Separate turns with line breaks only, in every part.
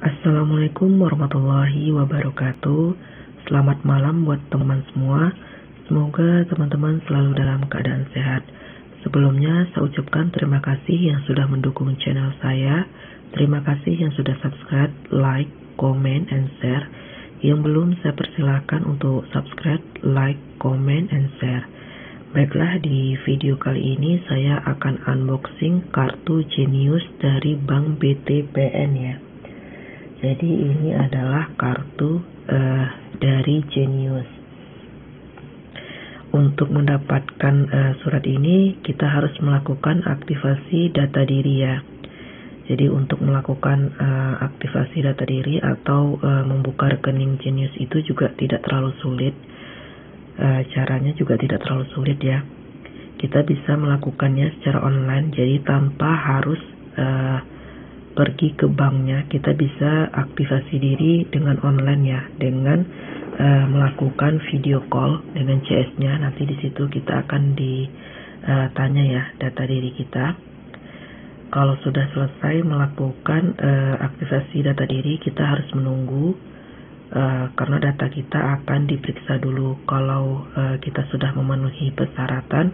Assalamualaikum warahmatullahi wabarakatuh. Selamat malam buat teman semua. Semoga teman-teman selalu dalam keadaan sehat. Sebelumnya saya ucapkan terima kasih yang sudah mendukung channel saya. Terima kasih yang sudah subscribe, like, comment, and share. Yang belum saya persilahkan untuk subscribe, like, comment, and share. Baiklah, di video kali ini saya akan unboxing kartu Genius dari Bank BTPN ya. Jadi ini adalah kartu dari Genius. Untuk mendapatkan surat ini kita harus melakukan aktivasi data diri ya. Jadi untuk melakukan aktivasi data diri atau membuka rekening Genius itu juga tidak terlalu sulit. Caranya juga tidak terlalu sulit ya. Kita bisa melakukannya secara online, jadi tanpa harus pergi ke banknya. Kita bisa aktivasi diri dengan online ya, dengan melakukan video call dengan CS-nya. Nanti di situ kita akan ditanya ya data diri kita. Kalau sudah selesai melakukan aktivasi data diri, kita harus menunggu karena data kita akan diperiksa dulu. Kalau kita sudah memenuhi persyaratan,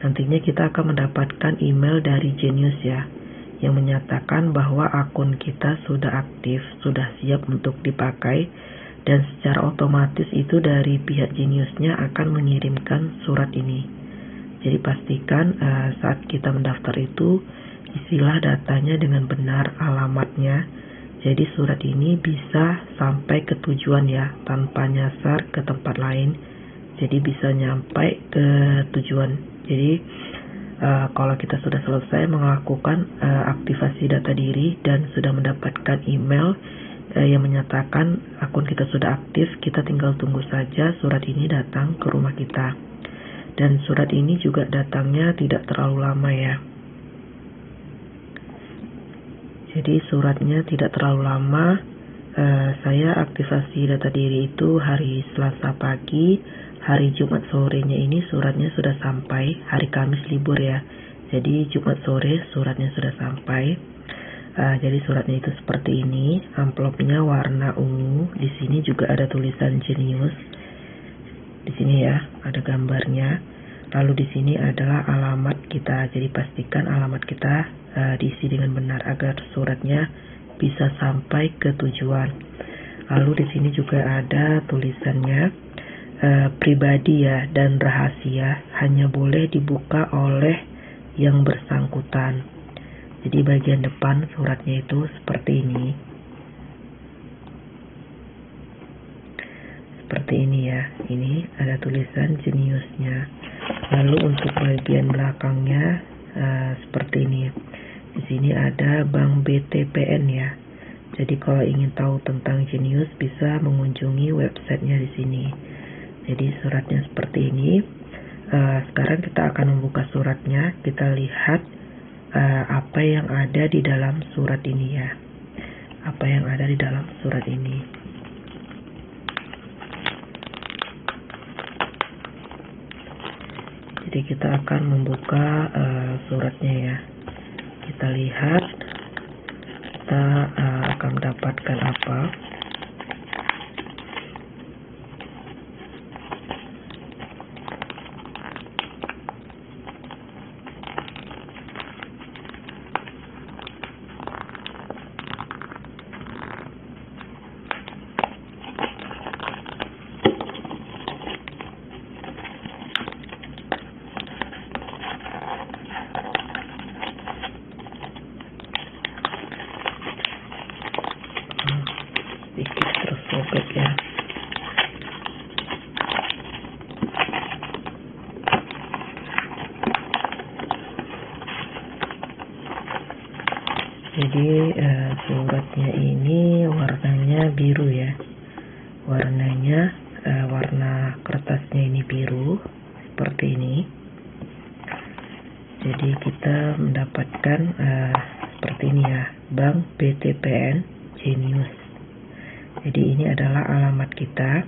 nantinya kita akan mendapatkan email dari Genius ya, yang menyatakan bahwa akun kita sudah aktif, sudah siap untuk dipakai, dan secara otomatis itu dari pihak Geniusnya akan mengirimkan surat ini. Jadi pastikan saat kita mendaftar itu isilah datanya dengan benar, alamatnya. Jadi surat ini bisa sampai ke tujuan ya, tanpa nyasar ke tempat lain. Jadi bisa nyampai ke tujuan. Jadi kalau kita sudah selesai melakukan aktivasi data diri dan sudah mendapatkan email yang menyatakan akun kita sudah aktif, kita tinggal tunggu saja surat ini datang ke rumah kita. Dan surat ini juga datangnya tidak terlalu lama ya. Jadi suratnya tidak terlalu lama. Saya aktivasi data diri itu hari Selasa pagi. Hari Jumat sorenya ini suratnya sudah sampai. Hari Kamis libur ya. Jadi Jumat sore suratnya sudah sampai. Jadi suratnya itu seperti ini. Amplopnya warna ungu. Di sini juga ada tulisan Genius. Di sini ya ada gambarnya. Lalu di sini adalah alamat kita. Jadi pastikan alamat kita diisi dengan benar agar suratnya bisa sampai ke tujuan. Lalu di sini juga ada tulisannya. Pribadi ya dan rahasia hanya boleh dibuka oleh yang bersangkutan. Jadi bagian depan suratnya itu seperti ini. Seperti ini ya. Ini ada tulisan Geniusnya. Lalu untuk bagian belakangnya seperti ini. Di sini ada Bank BTPN ya. Jadi kalau ingin tahu tentang Genius bisa mengunjungi websitenya di sini. Jadi suratnya seperti ini. Sekarang kita akan membuka suratnya. Kita lihat apa yang ada di dalam surat ini ya. Apa yang ada di dalam surat ini. Jadi kita akan membuka suratnya ya. Kita lihat kita akan mendapatkan apa. Sedikit tersobek ya. Jadi suratnya ini warnanya biru ya. Warnanya warna kertasnya ini biru seperti ini. Jadi kita mendapatkan seperti ini ya, Bank BTPN Genius. Jadi ini adalah alamat kita.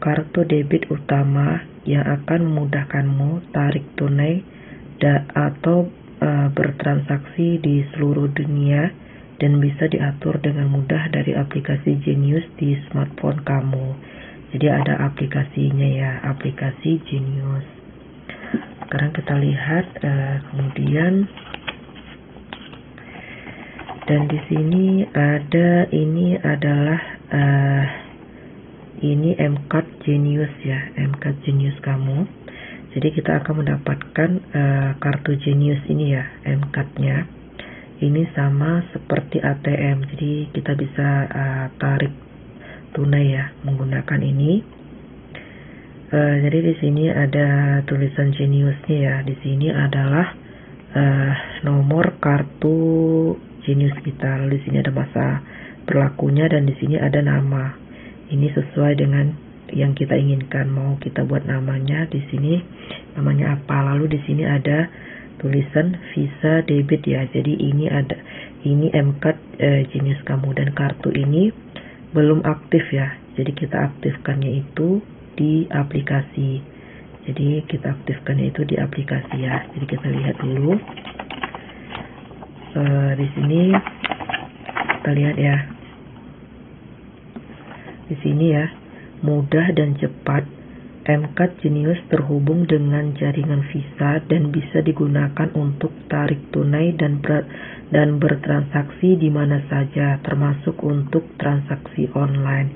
Kartu debit utama yang akan memudahkanmu tarik tunai atau bertransaksi di seluruh dunia dan bisa diatur dengan mudah dari aplikasi Genius di smartphone kamu. Jadi ada aplikasinya ya, aplikasi Genius. Sekarang kita lihat kemudian, dan di sini ada, ini adalah ini MCAT Genius ya, MCAT Genius kamu. Jadi kita akan mendapatkan kartu Genius ini ya, MCAT-nya. Ini sama seperti ATM, jadi kita bisa tarik tunai ya menggunakan ini. Jadi di sini ada tulisan Geniusnya ya. Di sini adalah nomor kartu Genius kita. Lalu di sini ada masa berlakunya dan di sini ada nama. Ini sesuai dengan yang kita inginkan. Mau kita buat namanya di sini namanya apa. Lalu di sini ada tulisan Visa debit ya. Jadi ini MCAT Genius kamu, dan kartu ini belum aktif ya. Jadi kita aktifkannya itu di aplikasi. Jadi kita aktifkannya itu di aplikasi ya. Jadi kita lihat dulu. Di sini kita lihat ya. Di sini ya, mudah dan cepat. MCAT Genius terhubung dengan jaringan Visa dan bisa digunakan untuk tarik tunai dan bertransaksi di mana saja, termasuk untuk transaksi online.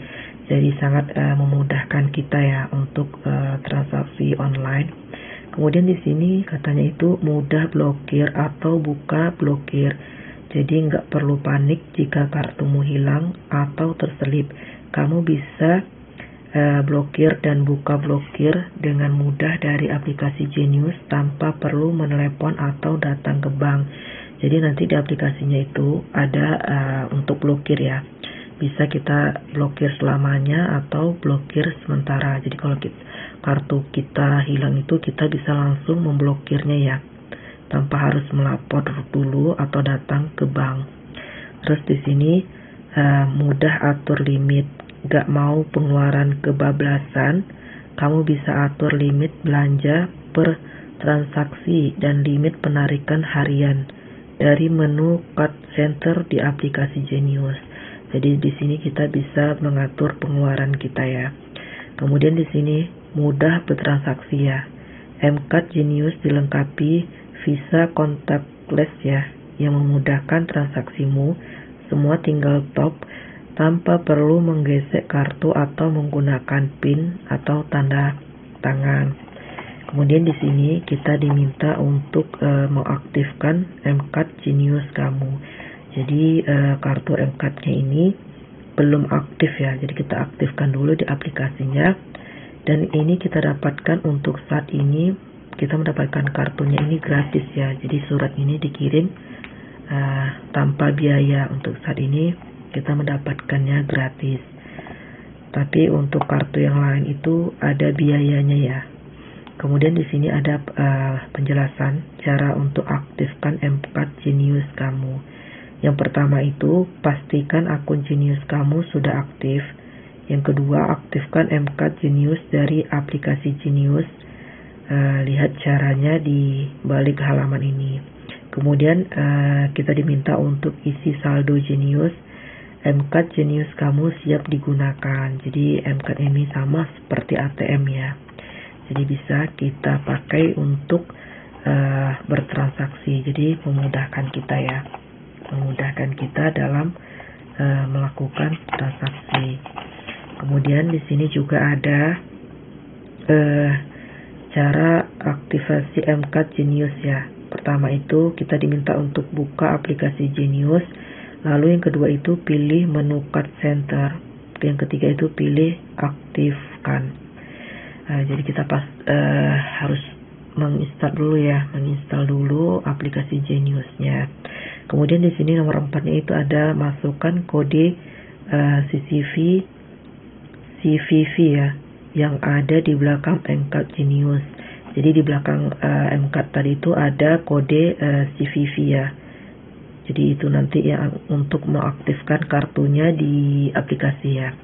Jadi sangat memudahkan kita ya untuk transaksi online. Kemudian di sini katanya itu mudah blokir atau buka blokir. Jadi nggak perlu panik jika kartumu hilang atau terselip. Kamu bisa blokir dan buka blokir dengan mudah dari aplikasi Genius tanpa perlu menelepon atau datang ke bank. Jadi nanti di aplikasinya itu ada untuk blokir ya. Bisa kita blokir selamanya atau blokir sementara. Jadi kalau kartu kita hilang itu kita bisa langsung memblokirnya ya, tanpa harus melapor dulu atau datang ke bank. Terus di sini mudah atur limit. Gak mau pengeluaran kebablasan, kamu bisa atur limit belanja per transaksi dan limit penarikan harian dari menu Card Center di aplikasi Genius. Jadi di sini kita bisa mengatur pengeluaran kita ya. Kemudian di sini mudah bertransaksi ya. MCAT Genius dilengkapi Visa contactless ya, yang memudahkan transaksimu. Semua tinggal tap tanpa perlu menggesek kartu atau menggunakan PIN atau tanda tangan. Kemudian di sini kita diminta untuk mengaktifkan MCAT Genius kamu. Jadi kartu MCAT-nya ini belum aktif ya. Jadi kita aktifkan dulu di aplikasinya. Dan ini kita dapatkan untuk saat ini, kita mendapatkan kartunya ini gratis ya. Jadi surat ini dikirim tanpa biaya. Untuk saat ini kita mendapatkannya gratis. Tapi untuk kartu yang lain itu ada biayanya ya. Kemudian di sini ada penjelasan cara untuk aktifkan MCAT Genius kamu. Yang pertama itu pastikan akun Genius kamu sudah aktif. Yang kedua, aktifkan MCAT Genius dari aplikasi Genius. Lihat caranya di balik halaman ini. Kemudian kita diminta untuk isi saldo Genius. MCAT Genius kamu siap digunakan. Jadi MCAT ini sama seperti ATM ya. Jadi bisa kita pakai untuk bertransaksi. Jadi memudahkan kita ya. Memudahkan kita dalam melakukan transaksi. Kemudian di sini juga ada cara aktivasi MCAT Genius ya. Pertama itu kita diminta untuk buka aplikasi Genius. Lalu yang kedua itu pilih menu Card Center. Yang ketiga itu pilih aktifkan. Jadi kita harus menginstal dulu ya, menginstal dulu aplikasi Geniusnya. Kemudian di sini nomor 4-nya itu ada masukkan kode CVV ya, yang ada di belakang MCAT Genius. Jadi di belakang MCAT tadi itu ada kode CVV ya. Jadi itu nanti yang untuk mengaktifkan kartunya di aplikasi ya.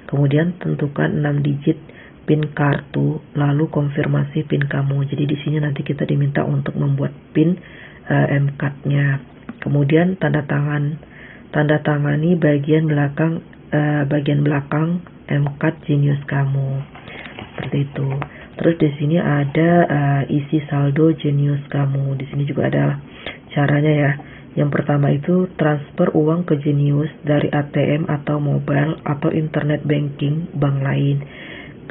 Kemudian tentukan 6 digit PIN kartu, lalu konfirmasi PIN kamu. Jadi di sini nanti kita diminta untuk membuat PIN MCAT-nya. Kemudian tanda tangan tanda tangani bagian belakang MCAT Genius kamu. Seperti itu. Terus di sini ada isi saldo Genius kamu. Di sini juga ada caranya ya. Yang pertama itu transfer uang ke Genius dari ATM atau mobile atau internet banking bank lain.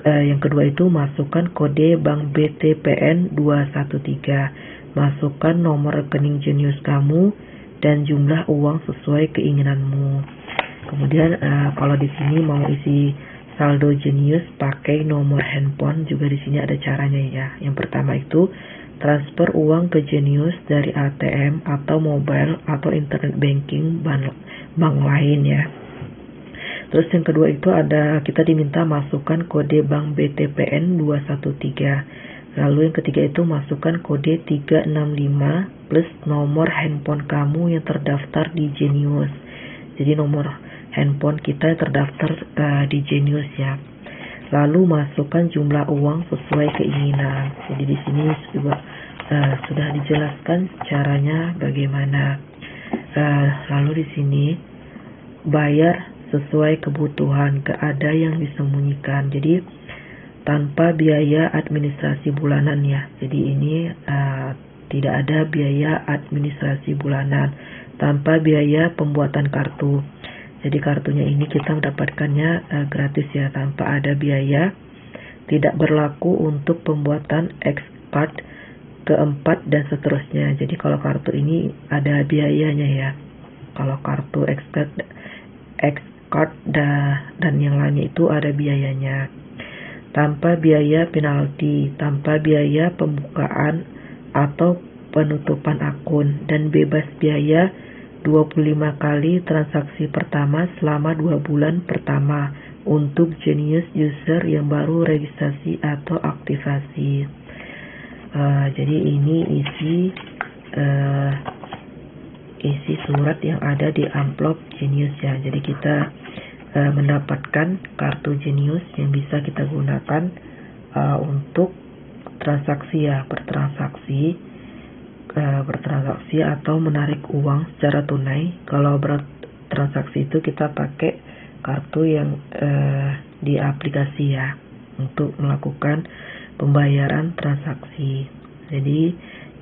Yang kedua itu masukkan kode bank BTPN 213. Masukkan nomor rekening Genius kamu dan jumlah uang sesuai keinginanmu. Kemudian kalau di sini mau isi saldo Genius pakai nomor handphone juga di sini ada caranya ya. Yang pertama itu transfer uang ke Genius dari ATM atau mobile atau internet banking bank lain ya. Terus yang kedua itu ada kita diminta masukkan kode bank BTPN 213. Lalu yang ketiga itu masukkan kode 365 plus nomor handphone kamu yang terdaftar di Genius. Jadi nomor handphone kita yang terdaftar di Genius ya. Lalu masukkan jumlah uang sesuai keinginan. Jadi di sini juga sudah dijelaskan caranya bagaimana. Lalu di sini bayar sesuai kebutuhan, gak ada yang disembunyikan. Jadi tanpa biaya administrasi bulanan ya. Jadi ini tidak ada biaya administrasi bulanan, tanpa biaya pembuatan kartu. Jadi kartunya ini kita mendapatkannya gratis ya, tanpa ada biaya. Tidak berlaku untuk pembuatan X-Card keempat dan seterusnya. Jadi kalau kartu ini ada biayanya ya. Kalau kartu X-Card dan yang lainnya itu ada biayanya. Tanpa biaya penalti, tanpa biaya pembukaan atau penutupan akun, dan bebas biaya 25 kali transaksi pertama selama 2 bulan pertama untuk Genius user yang baru registrasi atau aktivasi. Jadi ini isi surat yang ada di amplop Genius ya. Jadi kita mendapatkan kartu Genius yang bisa kita gunakan untuk transaksi ya, bertransaksi atau menarik uang secara tunai. Kalau bertransaksi itu kita pakai kartu yang di aplikasi ya, untuk melakukan pembayaran transaksi. Jadi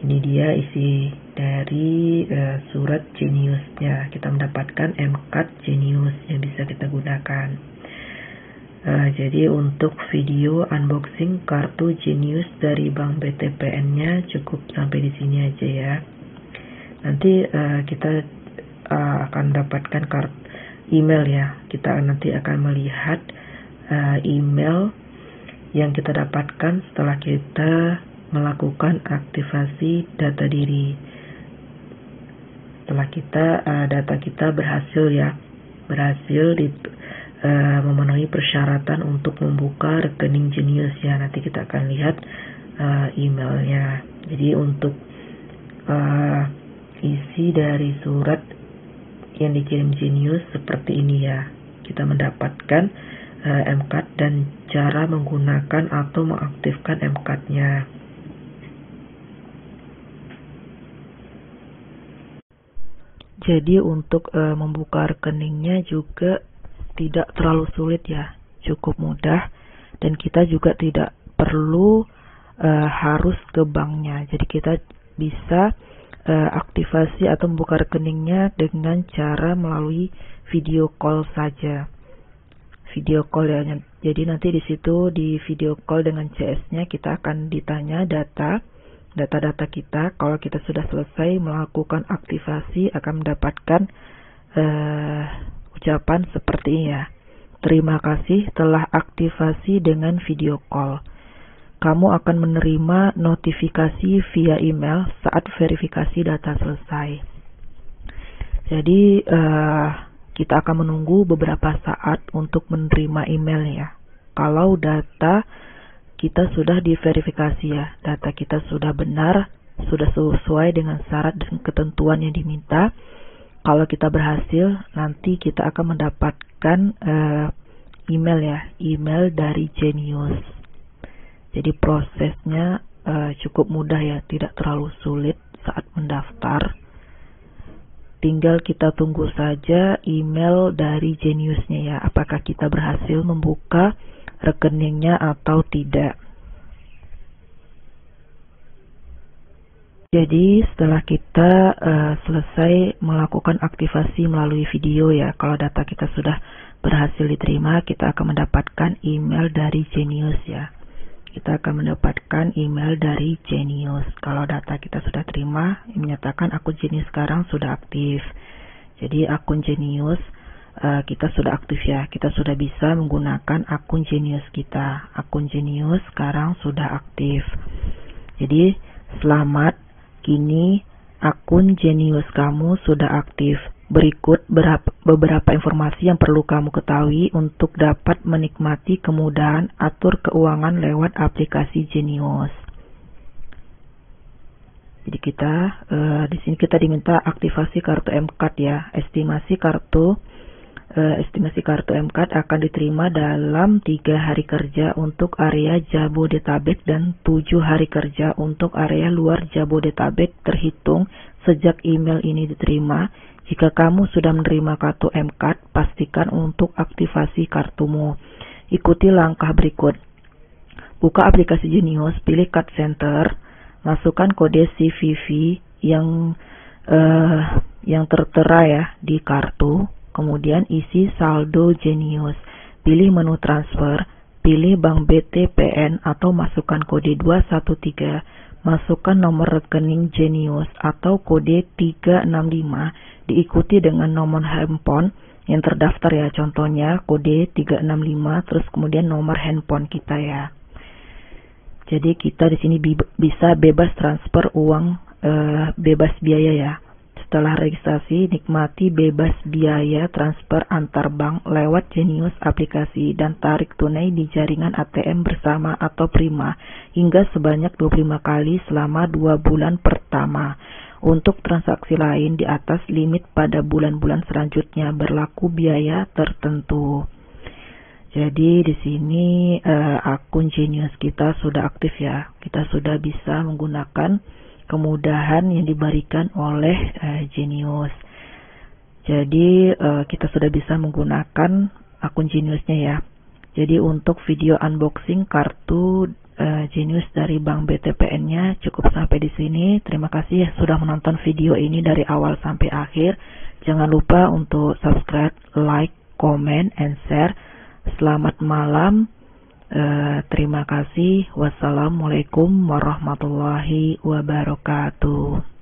ini dia isi dari surat Geniusnya. Kita mendapatkan MCAT Genius yang bisa kita gunakan. Jadi untuk video unboxing kartu Genius dari Bank BTPN-nya cukup sampai di sini aja ya. Nanti kita akan dapatkan email ya. Kita nanti akan melihat email yang kita dapatkan setelah kita melakukan aktivasi data diri. Setelah data kita berhasil ya, memenuhi persyaratan untuk membuka rekening Genius ya. Nanti kita akan lihat emailnya. Jadi untuk isi dari surat yang dikirim Genius seperti ini ya. Kita mendapatkan MCAT dan cara menggunakan atau mengaktifkan MCAT-nya. Jadi untuk membuka rekeningnya juga tidak terlalu sulit ya, cukup mudah, dan kita juga tidak perlu harus ke banknya. Jadi kita bisa aktivasi atau membuka rekeningnya dengan cara melalui video call saja. Video call ya. Jadi nanti di situ di video call dengan CS-nya kita akan ditanya data kita. Kalau kita sudah selesai melakukan aktivasi akan mendapatkan ucapan seperti ini ya. Terima kasih telah aktivasi dengan video call. Kamu akan menerima notifikasi via email saat verifikasi data selesai. Jadi kita akan menunggu beberapa saat untuk menerima email ya. Kalau data kita sudah diverifikasi ya, data kita sudah benar, sudah sesuai dengan syarat dan ketentuan yang diminta. Kalau kita berhasil, nanti kita akan mendapatkan email ya, email dari Genius. Jadi prosesnya cukup mudah ya, tidak terlalu sulit saat mendaftar. tinggal kita tunggu saja email dari Geniusnya ya, apakah kita berhasil membuka rekeningnya atau tidak. Jadi setelah kita selesai melakukan aktivasi melalui video ya, kalau data kita sudah berhasil diterima, kita akan mendapatkan email dari Genius ya. Kita akan mendapatkan email dari Genius. Kalau data kita sudah terima, menyatakan akun Genius sekarang sudah aktif. Jadi akun Genius kita sudah aktif ya. Kita sudah bisa menggunakan akun Genius kita. Akun Genius sekarang sudah aktif. Jadi selamat, kini akun Genius kamu sudah aktif. Berikut beberapa informasi yang perlu kamu ketahui untuk dapat menikmati kemudahan atur keuangan lewat aplikasi Genius. Jadi di sini kita diminta aktivasi kartu M-Card ya. Estimasi kartu M-Card akan diterima dalam 3 hari kerja untuk area Jabodetabek dan 7 hari kerja untuk area luar Jabodetabek terhitung sejak email ini diterima. Jika kamu sudah menerima kartu M-Card, pastikan untuk aktivasi kartumu. Ikuti langkah berikut. Buka aplikasi Genius, pilih Card Center, masukkan kode CVV yang tertera ya di kartu, kemudian isi saldo Genius. Pilih menu transfer, pilih Bank BTPN atau masukkan kode 213, masukkan nomor rekening Genius atau kode 365, diikuti dengan nomor handphone yang terdaftar ya, contohnya kode 365 terus kemudian nomor handphone kita ya. Jadi kita di sini bisa bebas transfer uang, bebas biaya ya. Setelah registrasi, nikmati bebas biaya transfer antar bank lewat Genius aplikasi dan tarik tunai di jaringan ATM bersama atau Prima hingga sebanyak 25 kali selama 2 bulan pertama. Untuk transaksi lain di atas limit pada bulan-bulan selanjutnya berlaku biaya tertentu. Jadi di sini akun Genius kita sudah aktif ya. Kita sudah bisa menggunakan kemudahan yang diberikan oleh Genius. Jadi kita sudah bisa menggunakan akun Geniusnya ya. Jadi untuk video unboxing kartu Genius dari Bank BTPN-nya cukup sampai di sini. Terima kasih sudah menonton video ini dari awal sampai akhir. Jangan lupa untuk subscribe, like, comment, and share. Selamat malam. Terima kasih. Wassalamualaikum warahmatullahi wabarakatuh.